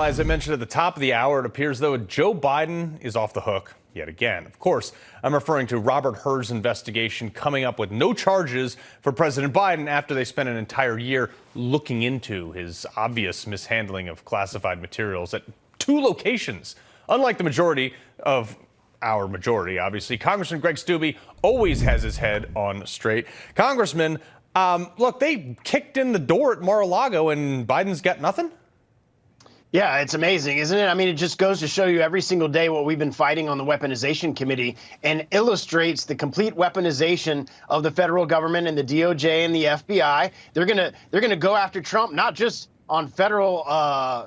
As I mentioned at the top of the hour, it appears though Joe Biden is off the hook yet again. Of course, I'm referring to Robert Hur's investigation coming up with no charges for President Biden after they spent an entire year looking into his obvious mishandling of classified materials at 2 locations. Unlike the majority of our majority, obviously, Congressman Greg Steube always has his head on straight. Congressman, look, they kicked in the door at Mar-a-Lago and Biden's got nothing? Yeah, it's amazing, isn't it? I mean, it just goes to show you every single day what we've been fighting on the Weaponization Committee and illustrates the complete weaponization of the federal government and the DOJ and the FBI. They're gonna go after Trump, not just on federal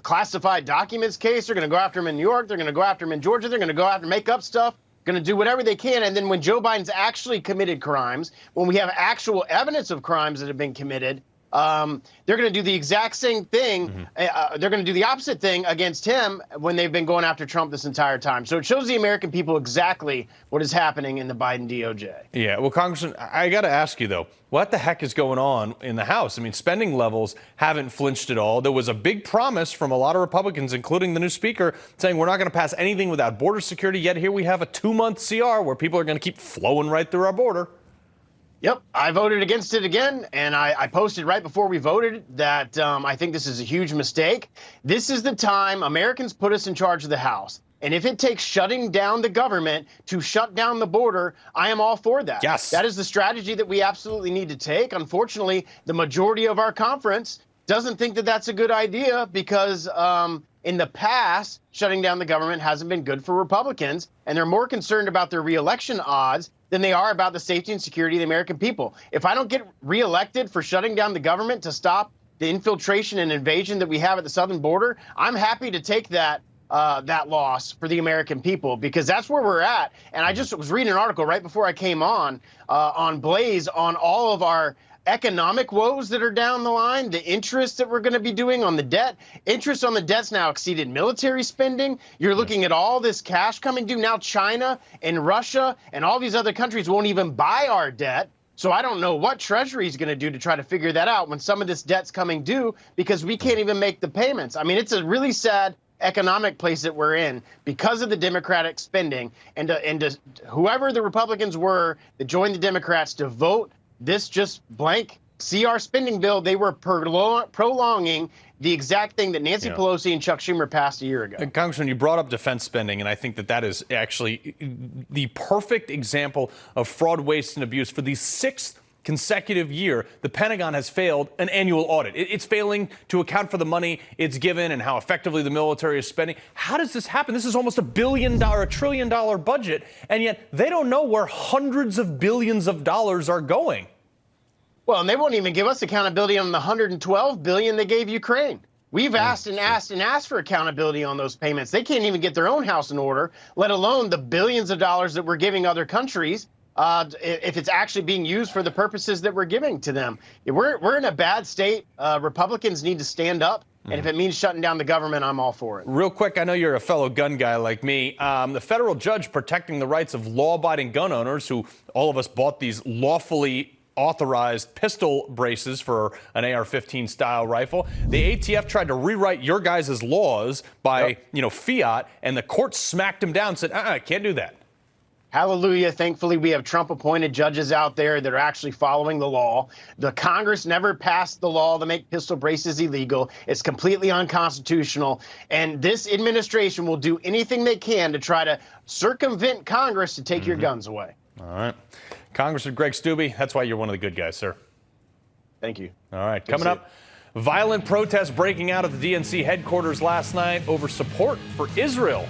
classified documents case. They're going to go after him in New York. They're going to go after him in Georgia. They're going to go after make up stuff. Going to do whatever they can. And then when Joe Biden's actually committed crimes, when we have actual evidence of crimes that have been committed, they're going to do the exact same thing. They're going to do the opposite thing against him when they've been going after Trump this entire time. So it shows the American people exactly what is happening in the Biden DOJ. Yeah, well, Congressman, I got to ask you, though, what the heck is going on in the House? I mean, spending levels haven't flinched at all. There was a big promise from a lot of Republicans, including the new speaker, saying we're not going to pass anything without border security. Yet here we have a 2-month CR where people are going to keep flowing right through our border. Yep, I voted against it again, and I posted right before we voted that I think this is a huge mistake. This is the time Americans put us in charge of the House. And if it takes shutting down the government to shut down the border, I am all for that. Yes. That is the strategy that we absolutely need to take. Unfortunately, the majority of our conference doesn't think that that's a good idea because in the past, shutting down the government hasn't been good for Republicans, and they're more concerned about their reelection odds than they are about the safety and security of the American people. If I don't get reelected for shutting down the government to stop the infiltration and invasion that we have at the southern border, I'm happy to take that loss for the American people, because that's where we're at. And I just was reading an article right before I came on Blaze on all of our economic woes that are down the line, the interest that we're going to be doing on the debt. Interest on the debt's now exceeded military spending. You're looking at all this cash coming due. Now China and Russia and all these other countries won't even buy our debt. So I don't know what Treasury is going to do to try to figure that out when some of this debt's coming due because we can't even make the payments. I mean, it's a really sad economic place that we're in because of the Democratic spending, and to whoever the Republicans were that joined the Democrats to vote this just blank CR spending bill, they were prolonging the exact thing that Nancy Pelosi and Chuck Schumer passed a year ago. Congressman, you brought up defense spending, and I think that is actually the perfect example of fraud, waste, and abuse. For the 6th consecutive year, the Pentagon has failed an annual audit. It's failing to account for the money it's given and how effectively the military is spending. How does this happen? This is almost $1 trillion budget, and yet they don't know where hundreds of billions of dollars are going. Well, and they won't even give us accountability on the $112 billion they gave Ukraine. We've asked and asked and asked for accountability on those payments. They can't even get their own house in order, let alone the billions of dollars that we're giving other countries. If it's actually being used for the purposes that we're giving to them. We're in a bad state. Republicans need to stand up. And if it means shutting down the government, I'm all for it. Real quick, I know you're a fellow gun guy like me. The federal judge protecting the rights of law-abiding gun owners, who all of us bought these lawfully authorized pistol braces for an AR-15 style rifle. The ATF tried to rewrite your guys' laws by, fiat, and the court smacked him down, said, can't do that. Hallelujah. Thankfully, we have Trump-appointed judges out there that are actually following the law. The Congress never passed the law to make pistol braces illegal. It's completely unconstitutional. And this administration will do anything they can to try to circumvent Congress to take your guns away. All right. Congressman Greg Steube, that's why you're one of the good guys, sir. Thank you. All right. Coming up, violent protests breaking out at the DNC headquarters last night over support for Israel.